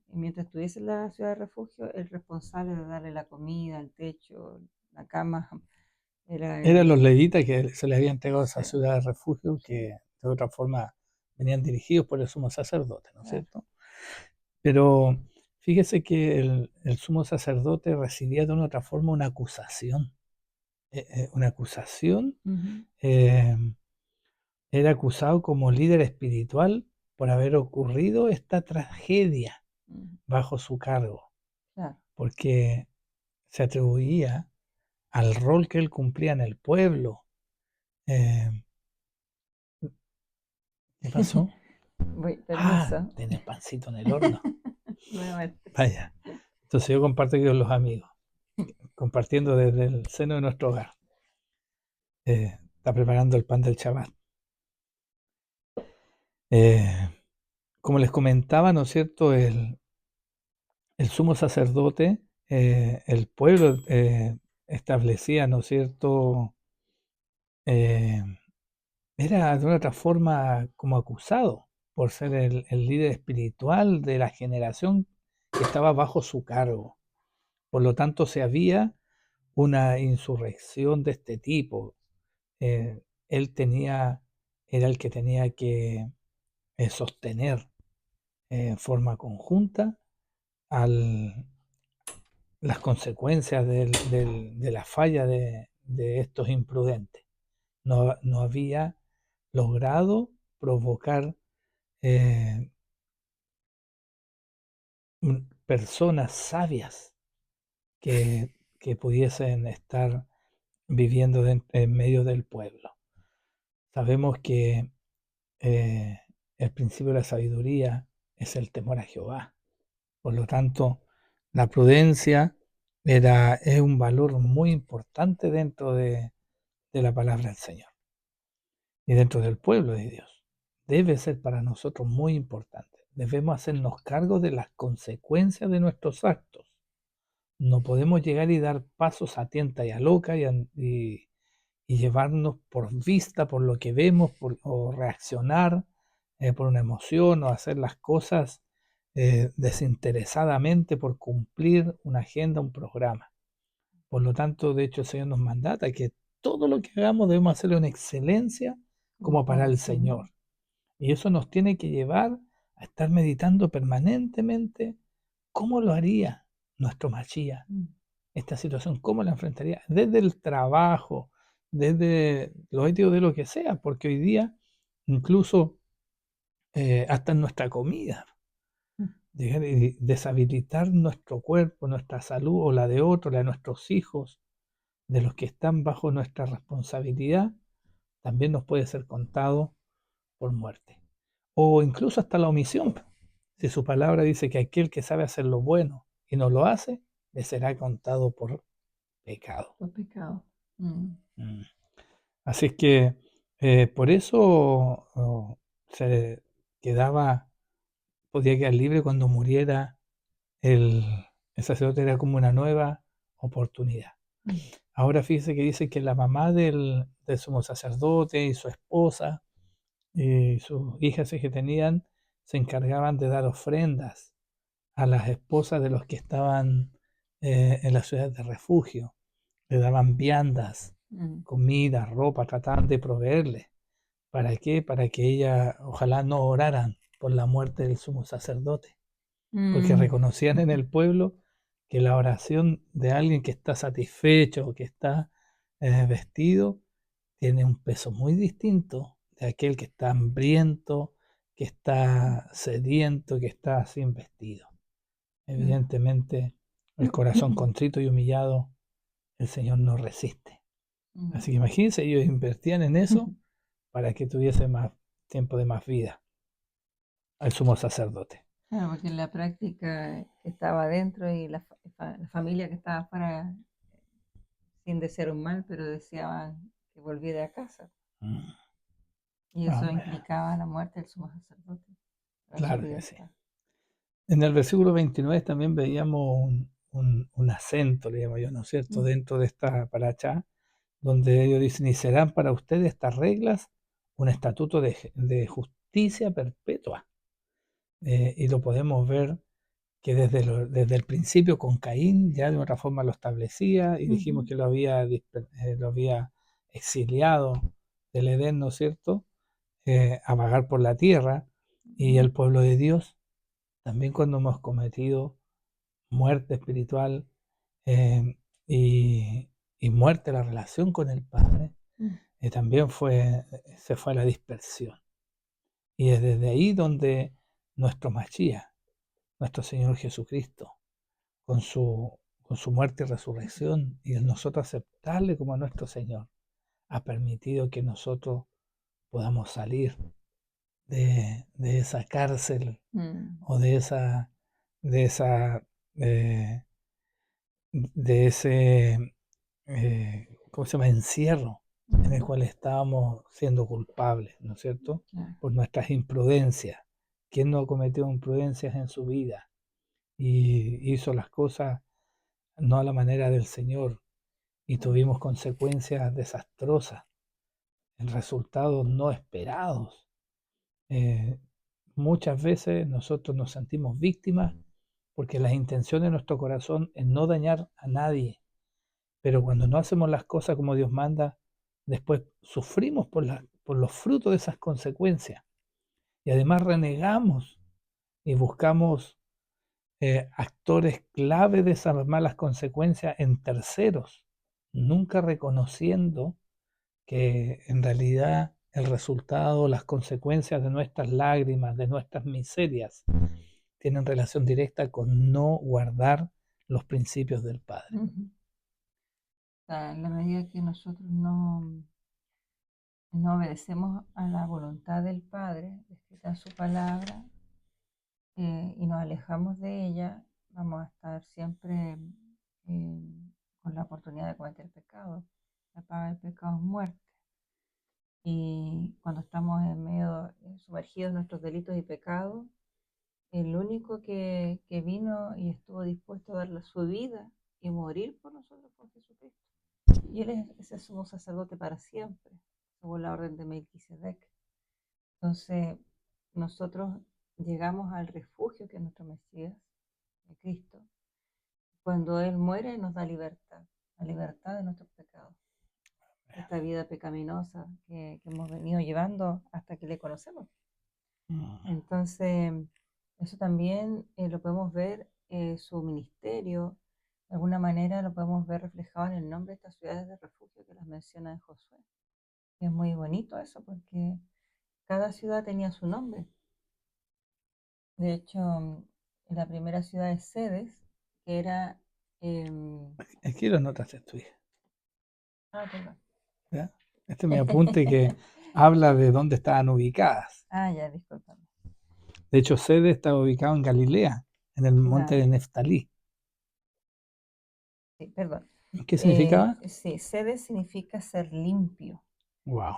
B: mientras estuviese en la ciudad de refugio, el responsable de darle la comida, el techo, la cama, era
A: Eran los
B: el...
A: levitas que se les había entregado esa
B: Sí,
A: ciudad de refugio que de otra forma venían dirigidos por el sumo sacerdote, ¿no es
B: claro.
A: cierto? Pero fíjese que el sumo sacerdote recibía de una otra forma una acusación.
B: Ujú,
A: eh, Era acusado como líder espiritual por haber ocurrido esta tragedia
B: ujú,
A: bajo su cargo,
B: claro.
A: porque se atribuía al rol que él cumplía en el pueblo. Eh, ¿Qué pasó?
B: Voy,
A: Ah,
B: permiso.
A: tenés pancito en el horno.
B: Nuevamente.
A: Vaya. Entonces yo comparto aquí con los amigos, compartiendo desde el seno de nuestro hogar. Está preparando el pan del Shabbat. Eh, Como les comentaba, ¿no es cierto? El sumo sacerdote, el pueblo establecía, ¿no es cierto? Eh, Era de una otra forma como acusado por ser el líder espiritual de la generación que estaba bajo su cargo. Por lo tanto, se había una insurrección de este tipo. Él era el que tenía que sostener en forma conjunta al, las consecuencias de la falla de estos imprudentes. No había logrado provocar eh, personas sabias que pudiesen estar viviendo en medio del pueblo. Sabemos que eh, el principio de la sabiduría es el temor a Jehová. Por lo tanto, la prudencia es un valor muy importante dentro de la palabra del Señor y dentro del pueblo de Dios. Debe ser para nosotros muy importante. Debemos hacernos cargo de las consecuencias de nuestros actos. No podemos llegar y dar pasos a tienta y a loca y llevarnos por vista, por lo que vemos, o reaccionar por una emoción o hacer las cosas desinteresadamente por cumplir una agenda, un programa. Por lo tanto, de hecho, el Señor nos mandata que todo lo que hagamos debemos hacerlo en excelencia
B: Como
A: como para
B: para el
A: el
B: Señor.
A: Señor. Y eso nos tiene que llevar a estar meditando permanentemente cómo lo haría nuestro Machía,
B: Mm.
A: esta situación, cómo la enfrentaría, desde el trabajo, desde lo ético de lo que sea, porque hoy día, incluso hasta en nuestra comida,
B: Mm.
A: llegar y deshabilitar nuestro cuerpo, nuestra salud o la de otros, la de nuestros hijos, de los que están bajo nuestra responsabilidad, también nos puede ser contado por muerte. O incluso hasta la omisión. Si su palabra dice que aquel que sabe hacer lo bueno y no lo hace, le será contado por pecado.
B: Por pecado. Mm.
A: Mm. Así es que por eso se quedaba, podía quedar libre cuando muriera el, el sacerdote, era como una nueva oportunidad.
B: Mm.
A: Ahora fíjese que dice que la mamá del sumo sacerdote y su esposa y sus hijas que tenían se encargaban de dar ofrendas a las esposas de los que estaban en las ciudades de refugio. Le daban viandas,
B: Mm.
A: comida, ropa, trataban de proveerle. ¿Para qué? Para que ella, ojalá no oraran por la muerte del sumo sacerdote, porque
B: Mm.
A: reconocían en el pueblo que la oración de alguien que está satisfecho o que está vestido tiene un peso muy distinto de aquel que está hambriento, que está sediento, que está sin vestido.
B: Claro.
A: Evidentemente, el corazón contrito y humillado, el Señor no resiste.
B: Mm.
A: Así que imagínense, ellos invertían en eso para que tuviese más tiempo de más vida al sumo sacerdote.
B: Claro, porque en la práctica que estaba adentro y la familia que estaba afuera, sin desear un mal, pero deseaban que volviera a casa.
A: Mm.
B: Y eso
A: Amén.
B: implicaba la muerte del sumo sacerdote, para su
A: Claro que sí.
B: libertad.
A: En el versículo 29 también veíamos un acento, le llamo yo, ¿no es cierto?,
B: Mm.
A: dentro de esta paracha, donde ellos dicen, y serán para ustedes estas reglas un estatuto de justicia perpetua. Y lo podemos ver que desde el principio con Caín ya de otra forma lo establecía y dijimos
B: Ujú.
A: que lo había exiliado del Edén, ¿no es cierto?, a vagar por la tierra, y
B: Ujú.
A: el pueblo de Dios, también cuando hemos cometido muerte espiritual eh, y, y muerte de la relación con el Padre,
B: Mm.
A: también se fue a la dispersión. Y es desde ahí donde nuestro Mashiach, nuestro Señor Jesucristo, con su muerte y resurrección, y el nosotros aceptarle como nuestro Señor, ha permitido que nosotros podamos salir de esa cárcel
B: Mm.
A: o de esa, eh, de ese, ¿cómo se llama?, encierro en el
B: Ujú.
A: cual estábamos siendo culpables, ¿no es cierto?,
B: Claro.
A: por nuestras imprudencias. ¿Quién no cometió imprudencias en su vida y hizo las cosas no a la manera del Señor y tuvimos consecuencias desastrosas, resultados no esperados? Eh, Muchas veces nosotros nos sentimos víctimas porque las intenciones de nuestro corazón es no dañar a nadie, pero cuando no hacemos las cosas como Dios manda, después sufrimos por los frutos de esas consecuencias y además renegamos y buscamos actores clave de esas malas consecuencias en terceros, nunca reconociendo que en realidad el resultado, las consecuencias de nuestras lágrimas, de nuestras miserias, tienen relación directa con no guardar los principios del Padre.
B: Ujú. O sea, en la medida que nosotros no obedecemos a la voluntad del Padre, escrita en su palabra, y nos alejamos de ella, vamos a estar siempre eh, con la oportunidad de cometer pecado. La paga del pecado es muerte. Y cuando estamos en medio, sumergidos en nuestros delitos y pecados, el único que vino y estuvo dispuesto a dar su vida y morir por nosotros fue Jesucristo. Y Él es ese sumo sacerdote para siempre, según la orden de Melquisedec. Entonces, nosotros llegamos al refugio que es nuestro Mesías, de Cristo. Cuando Él muere, nos da libertad, la libertad de nuestros pecados, esta vida pecaminosa que hemos venido llevando hasta que le conocemos. Entonces, eso también lo podemos ver, su ministerio, de alguna manera lo podemos ver reflejado en el nombre de estas ciudades de refugio que las menciona en Josué. Y es muy bonito eso porque cada ciudad tenía su nombre. De hecho, la primera ciudad es Sedes, que era...
A: Aquí lo notaste tú, hija,
B: perdón.
A: ¿ya? Este es mi apunte que habla de dónde estaban ubicadas.
B: Ya, discúlpame.
A: De hecho, Sede estaba ubicado en Galilea, en el monte
B: Claro,
A: de Neftalí.
B: sí, perdón.
A: ¿Qué significaba?
B: Sí, Sedes significa ser limpio,
A: Wow,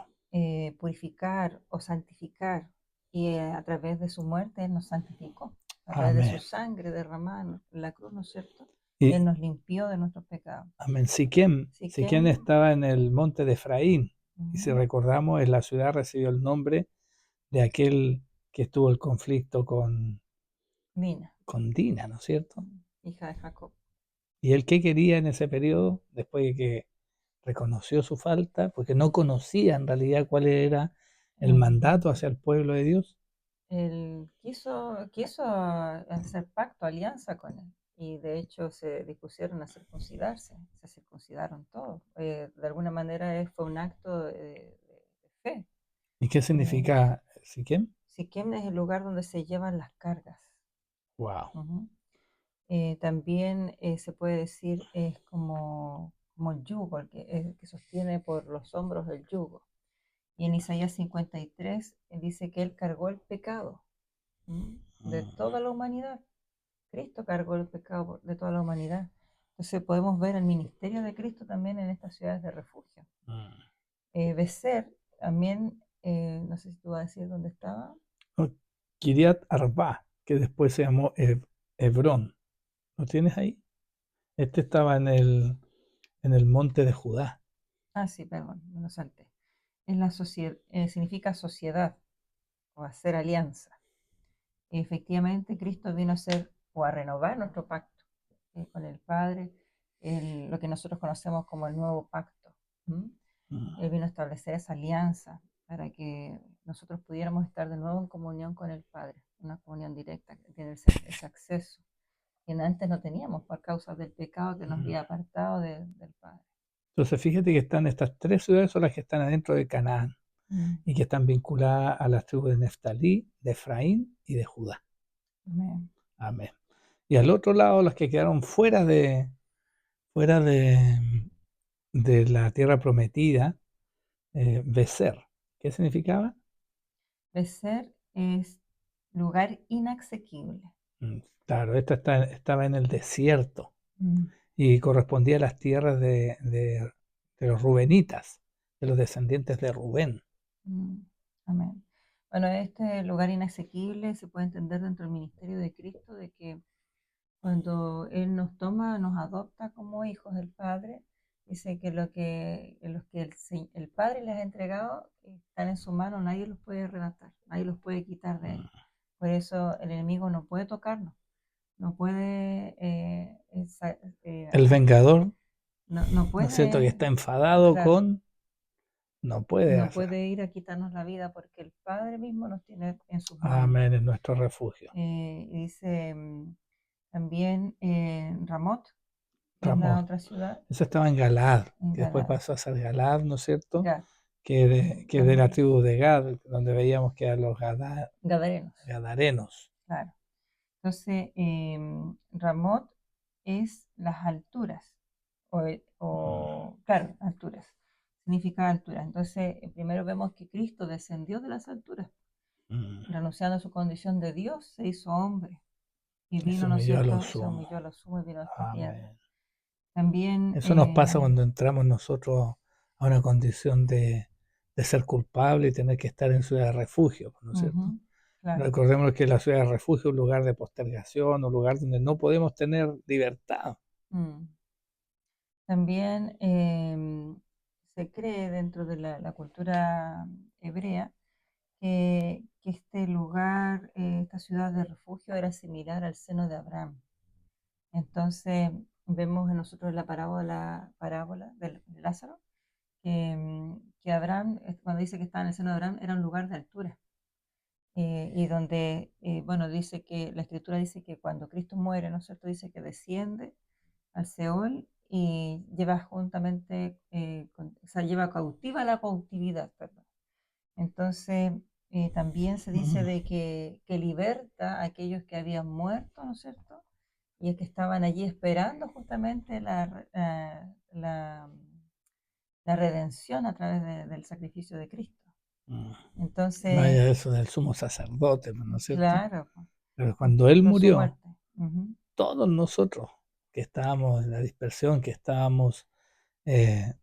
B: purificar o santificar. Y a través de su muerte Él nos santificó, a través de su
A: amén.
B: sangre derramada en la cruz, ¿no es cierto?
A: Y
B: Él nos limpió de nuestros pecados.
A: amén. Siquem
B: Siquem,
A: estaba en el monte de Efraín. Y si
B: ujú,
A: recordamos, la ciudad recibió el nombre de aquel que tuvo el conflicto
B: Dina,
A: con Dina, ¿no es cierto?
B: hija de Jacob.
A: ¿Y él qué quería en ese periodo, después de que reconoció su falta, porque no conocía en realidad cuál era el
B: Ujú.
A: mandato hacia el pueblo de Dios?
B: Él quiso hacer pacto, alianza con él. Y de hecho se dispusieron a circuncidarse, se circuncidaron todos. De alguna manera fue un acto de fe.
A: ¿Y qué
B: Eh,
A: significa Siquem?
B: Siquem es el lugar donde se llevan las cargas.
A: Wow.
B: Ujú. También se puede decir es como el yugo, que sostiene por los hombros el yugo. Y en Isaías 53 dice que él cargó el pecado, ¿m? De toda la humanidad. Cristo cargó el pecado de toda la humanidad. Entonces podemos ver el ministerio de Cristo también en estas ciudades de refugio. Becer también, no sé si tú vas a decir dónde estaba.
A: Kiriat Arba, que después se llamó Hebrón. ¿Lo tienes ahí? Este estaba en el monte de Judá.
B: Ah, sí, perdón, me lo salté. Es la significa sociedad o hacer alianza. Efectivamente, Cristo vino a hacer o a renovar nuestro pacto con el Padre, lo que nosotros conocemos como el nuevo pacto. ¿M?
A: Mm.
B: Él vino a establecer esa alianza para que nosotros pudiéramos estar de nuevo en comunión con el Padre, una comunión directa, que tiene ese acceso que antes no teníamos por causa del pecado que nos había apartado del Padre.
A: Entonces, fíjate que están estas tres ciudades, son las que están adentro de Canaán
B: Mm.
A: y que están vinculadas a las tribus de Neftalí, de Efraín y de Judá.
B: Amén.
A: Amén. Y al otro lado, las que quedaron fuera de la tierra prometida, Becer. ¿Qué significaba?
B: Becer es lugar inasequible.
A: Claro, estaba en el desierto
B: Mm.
A: y correspondía a las tierras de los rubenitas, de los descendientes de Rubén.
B: Mm. Amén. Bueno, este lugar inasequible se puede entender dentro del ministerio de Cristo, de que cuando Él nos toma, nos adopta como hijos del Padre, dice que los que el Padre les ha entregado están en su mano, nadie los puede arrebatar, nadie los puede quitar de Él. Por eso el enemigo no puede tocarnos, no puede,
A: El vengador,
B: no
A: ¿no es cierto?, que
B: puede,
A: está enfadado
B: claro,
A: con, no puede
B: no
A: hacer.
B: puede ir a quitarnos la vida porque el Padre mismo nos tiene en sus manos.
A: Amén, es nuestro refugio.
B: Dice también Ramot, que es la
A: Ramón.
B: otra ciudad,
A: Eso estaba en Galad,
B: en
A: que después
B: Galad,
A: pasó a ser Galad, ¿no es cierto?
B: Gad,
A: Que es de la
B: también,
A: tribu de Gad, donde veíamos que eran los
B: Gadarenos,
A: Gadarenos.
B: claro. Entonces, Ramot es las alturas, claro, alturas, significa alturas. Entonces, primero vemos que Cristo descendió de las alturas,
A: Mm.
B: renunciando a su condición de Dios, se hizo hombre y
A: Y se
B: vino, ¿no es
A: humilló a lo
B: cierto? Se
A: sumo.
B: humilló a lo sumo y vino a esta tierra.
A: Amén.
B: También,
A: Eso nos pasa cuando entramos nosotros a una condición de ser culpable y tener que estar en ciudad de refugio, ¿no es cierto?
B: ujú, claro.
A: Recordemos que la ciudad de refugio es un lugar de postergación, un lugar donde no podemos tener libertad.
B: Mm. También se cree dentro de la cultura hebrea que este lugar, esta ciudad de refugio era similar al seno de Abraham. Entonces vemos en nosotros la parábola de Lázaro, que Abraham, cuando dice que estaba en el seno de Abraham, era un lugar de altura. Y donde, bueno, dice que la escritura dice que cuando Cristo muere, ¿no es cierto? Dice que desciende al Seol y lleva juntamente, o sea, lleva cautiva la cautividad, perdón. Entonces, también se dice de que liberta a aquellos que habían muerto, ¿no es cierto? Y que estaban allí esperando justamente la redención a través del sacrificio de Cristo.
A: Mm.
B: Entonces,
A: Vaya eso del sumo sacerdote, ¿no es cierto?
B: claro, pues,
A: Pero cuando él
B: justificó su
A: murió,
B: muerte. Ujú.
A: todos nosotros que estábamos en la dispersión, que estábamos, eh,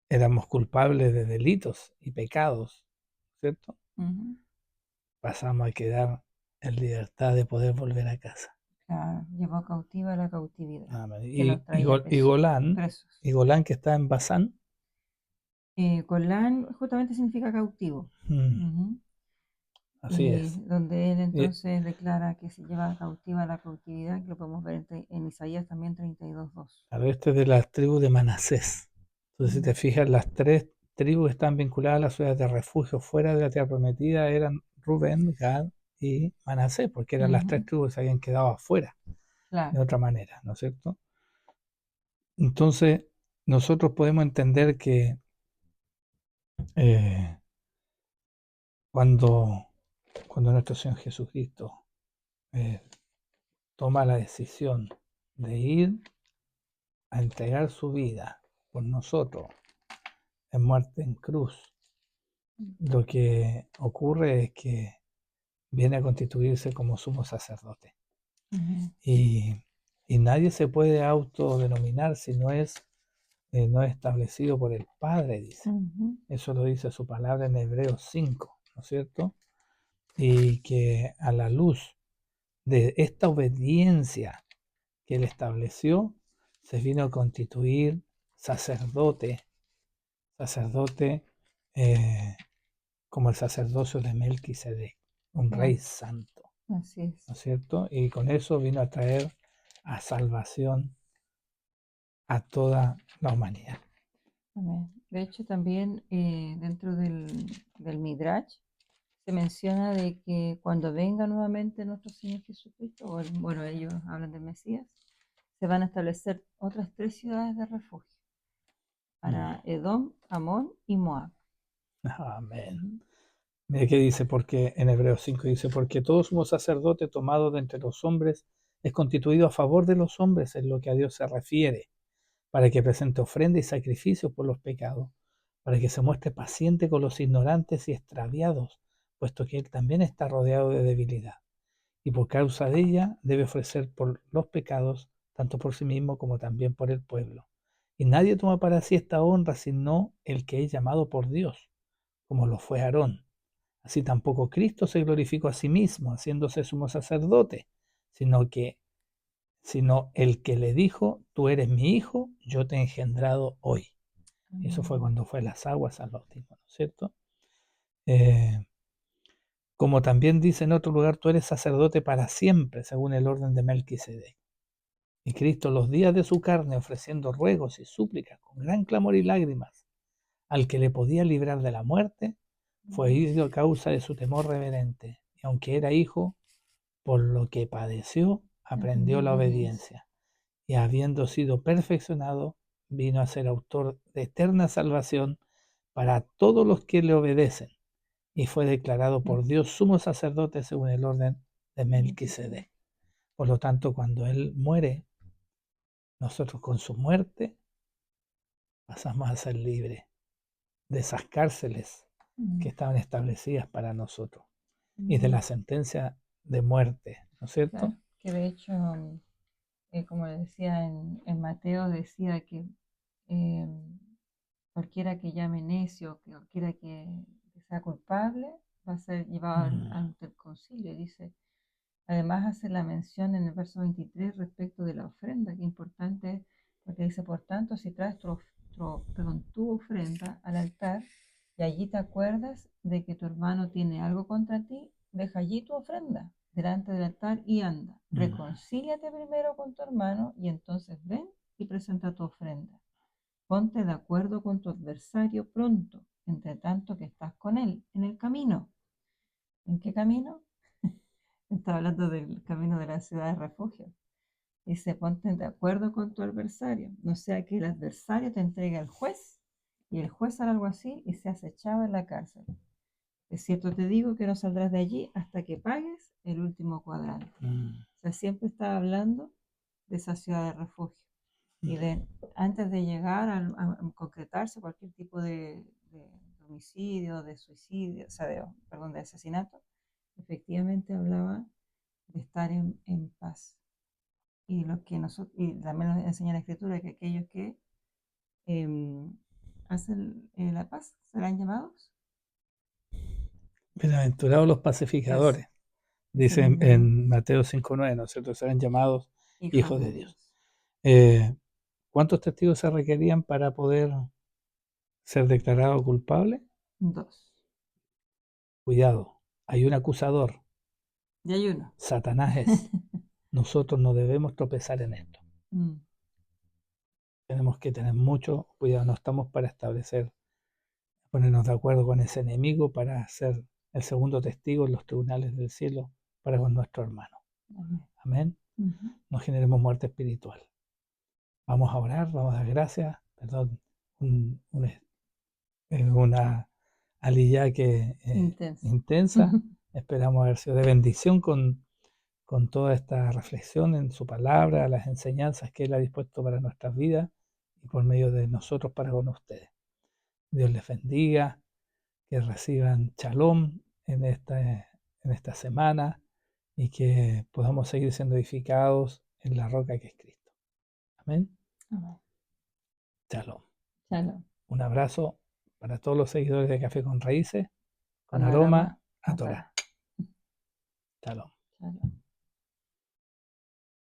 A: éramos culpables de delitos y pecados, ¿cierto?
B: Ujú.
A: Pasamos a quedar en libertad de poder volver a casa.
B: Claro, llevó cautiva la cautividad
A: Amén.
B: que nos traía presos.
A: Y Golán que está en Basán,
B: Golán justamente significa cautivo.
A: mm,
B: Ujú.
A: Así
B: y
A: es.
B: donde él
A: Eh,
B: entonces declara que se lleva cautiva la cautividad, que lo podemos ver en Isaías también 32:2.
A: Al oeste de la tribu de Manasés. Entonces, si te fijas, las tres tribus que están vinculadas a las ciudades de refugio fuera de la tierra prometida eran Rubén, Gad y Manasés, porque eran las tres
B: Ujú,
A: tribus que se habían quedado afuera de
B: claro.
A: otra manera, ¿no es cierto? Entonces, nosotros podemos entender que eh, cuando, cuando nuestro Señor Jesucristo eh, toma la decisión de ir a entregar su vida por nosotros en muerte en cruz, lo que ocurre es que viene a constituirse como sumo sacerdote.
B: Ujú,
A: Y, y nadie se puede autodenominar si no es establecido por el Padre, dice.
B: ujú,
A: Eso lo dice su palabra en Hebreos 5, ¿no es cierto? Y que a la luz de esta obediencia que él estableció, se vino a constituir sacerdote, sacerdote eh, como el sacerdocio de Melquisedec, un rey
B: claro,
A: santo,
B: así es.
A: ¿no es cierto? Y con eso vino a traer a salvación a toda la humanidad.
B: Amén. De hecho, también dentro del Midrash se menciona de que cuando venga nuevamente nuestro Señor Jesucristo, bueno, ellos hablan del Mesías, se van a establecer otras tres ciudades de refugio
A: Mm.
B: para Edom, Amón y Moab.
A: Amén.
B: Ujú,
A: Mire qué dice, porque en Hebreos 5 dice, porque todo sumo sacerdote tomado de entre los hombres es constituido a favor de los hombres en lo que a Dios se refiere, para que presente ofrenda y sacrificios por los pecados, para que se muestre paciente con los ignorantes y extraviados, puesto que él también está rodeado de debilidad, y por causa de ella debe ofrecer por los pecados, tanto por sí mismo como también por el pueblo. Y nadie toma para sí esta honra sino el que es llamado por Dios, como lo fue Aarón. Así tampoco Cristo se glorificó a sí mismo, haciéndose sumo sacerdote, sino que sino el que le dijo, tú eres mi hijo, yo te he engendrado hoy. Eso fue
B: amén,
A: cuando fue las aguas al bautismo, ¿no es cierto? Eh, Como también dice en otro lugar, tú eres sacerdote para siempre, según el orden de Melquisedec. Y Cristo los días de su carne, ofreciendo ruegos y súplicas con gran clamor y lágrimas, al que le podía librar de la muerte, fue herido a causa de su temor reverente. Y aunque era hijo, por lo que padeció, aprendió
B: aprendió
A: la
B: obediencia.
A: obediencia. Y habiendo sido perfeccionado, vino a ser autor de eterna salvación para todos los que le obedecen, y fue declarado por Dios sumo sacerdote según el orden de Melquisedec. Por lo tanto, cuando Él muere, nosotros con su muerte pasamos a ser libres de esas cárceles que
B: Mm,
A: estaban establecidas para nosotros y de la
B: mm,
A: sentencia de muerte, ¿no es cierto?
B: claro, que de hecho, como decía en Mateo, decía que eh, cualquiera que llame necio, que cualquiera que sea culpable, va a ser llevado
A: Mm,
B: ante el concilio. Dice, además hace la mención en el verso 23 respecto de la ofrenda, que importante es, porque dice, por tanto, si traes tu ofrenda al altar y allí te acuerdas de que tu hermano tiene algo contra ti, deja allí tu ofrenda delante del altar y anda.
A: mm,
B: Reconcíliate primero con tu hermano y entonces ven y presenta tu ofrenda. Ponte de acuerdo con tu adversario pronto, entre tanto que estás con él en el camino. ¿En qué camino? Está hablando del camino de la ciudad de refugio. Dice, ponte de acuerdo con tu adversario, no sea que el adversario te entregue al juez y el juez al alguacil y seas echado en la cárcel. Es cierto te digo que no saldrás de allí hasta que pagues el último cuadrante.
A: mm,
B: O sea, siempre está hablando de esa ciudad de refugio y de antes de llegar a concretarse cualquier tipo de homicidio, de suicidio, o sea, perdón, de asesinato, efectivamente hablaba de estar en paz. Y lo que nosotros, y también nos enseña la escritura que aquellos que em, hacen la paz serán llamados.
A: Bienaventurados los
B: Eso,
A: pacificadores, dice
B: serán llamados
A: en Mateo 5:9, ¿no es cierto? Serán llamados
B: hijos
A: hijos
B: de
A: de Dios.
B: Dios.
A: Eh, ¿Cuántos testigos se requerían para poder ser declarado culpable?
B: Dos.
A: Cuidado, Hay un acusador,
B: Y hay uno.
A: Satanás es. Nosotros no debemos tropezar en esto.
B: Mm,
A: Tenemos que tener mucho cuidado, no estamos para establecer, ponernos de acuerdo con ese enemigo para ser el segundo testigo en los tribunales del cielo para con nuestro hermano.
B: amén.
A: Amén.
B: Ujú.
A: No generemos muerte espiritual. Vamos a orar, vamos a dar gracias, perdón, una aliyaque
B: Intenso.
A: intensa. Esperamos haber sido de bendición con toda esta reflexión en su palabra, las enseñanzas que Él ha dispuesto para nuestras vidas y por medio de nosotros para con ustedes. Dios les bendiga, que reciban shalom en esta semana y que podamos seguir siendo edificados en la roca que es Cristo. Amén.
B: Amén.
A: Shalom.
B: Shalom.
A: Un abrazo para todos los seguidores de Café con Raíces, con
B: Con
A: aroma
B: aroma
A: a
B: a
A: Torah.
B: Torah.
A: Shalom.
B: Shalom.